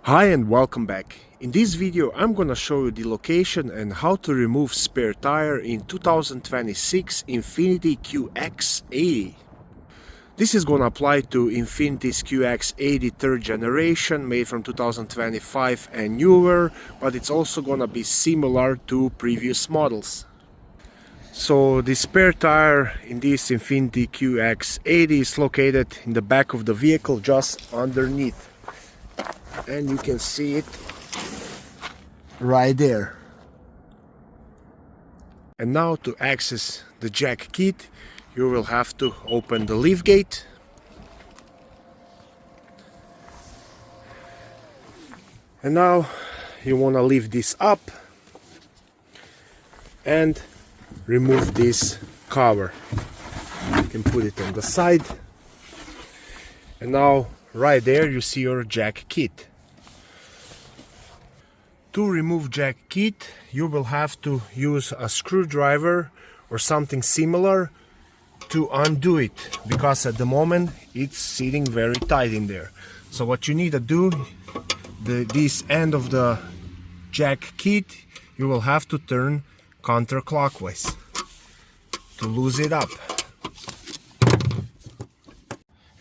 Hi and welcome back. In this video I'm gonna show you the location and how to remove spare tire in 2026 Infiniti QX80. This is gonna apply to Infiniti's QX80 third generation, made from 2025 and newer, but it's also gonna be similar to previous models. So the spare tire in this Infiniti QX80 is located in the back of the vehicle, just underneath. And you can see it right there. And now to access the jack kit, you will have to open the lift gate. And now you want to lift this up and remove this cover. You can put it on the side. And now right there you see your jack kit. To remove jack kit, you will have to use a screwdriver or something similar to undo it, because at the moment it's sitting very tight in there. So what you need to do, this end of the jack kit, you will have to turn counterclockwise to lose it up.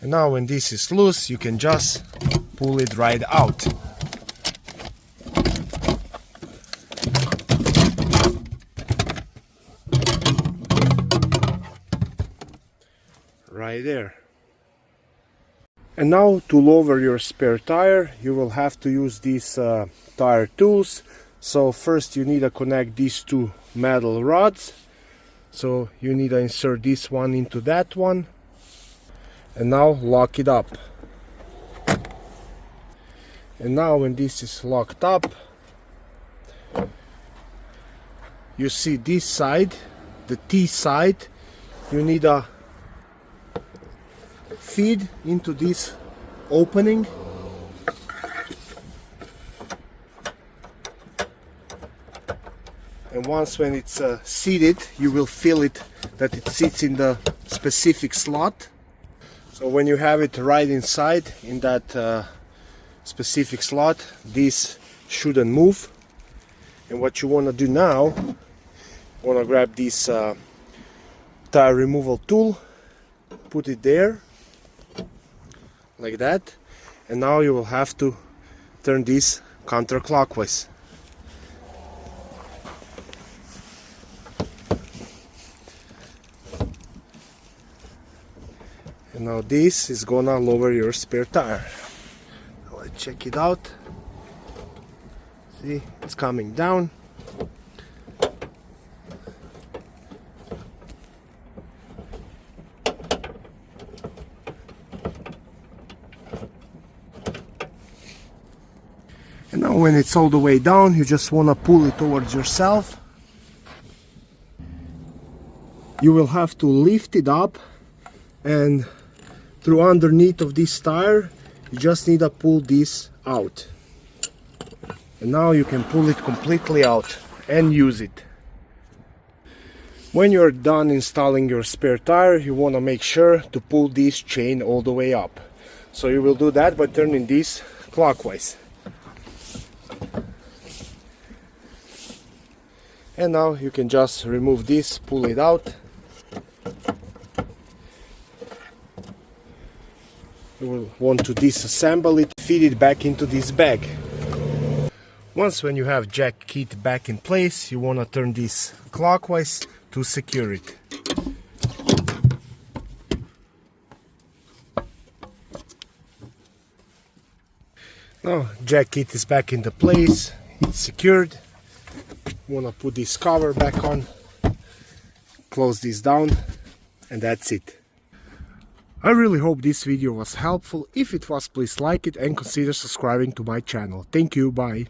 And now when this is loose, you can just pull it right out. Right there. And now to lower your spare tire, you will have to use these tire tools. So first you need to connect these two metal rods. So you need to insert this one into that one. And now lock it up. And now when this is locked up, you see this side, the T side, you need to feed into this opening. And once when it's seated, you will feel it that it sits in the specific slot. So when you have it right inside in that specific slot, this shouldn't move. And what you want to do now, you want to grab this tire removal tool, put it there like that, and now you will have to turn this counterclockwise. And now this is gonna lower your spare tire. Let's check it out. See, it's coming down. And now when it's all the way down, you just want to pull it towards yourself. You will have to lift it up, and through underneath of this tire, you just need to pull this out. And now you can pull it completely out and use it. When you're done installing your spare tire, you want to make sure to pull this chain all the way up. So you will do that by turning this clockwise. And now you can just remove this, pull it out. You will want to disassemble it, feed it back into this bag. Once when you have jack kit back in place, you want to turn this clockwise to secure it. Now jack kit is back into place, it's secured. Want to put this cover back on, close this down, and that's it. I really hope this video was helpful. If it was, please like it and consider subscribing to my channel. Thank you, bye.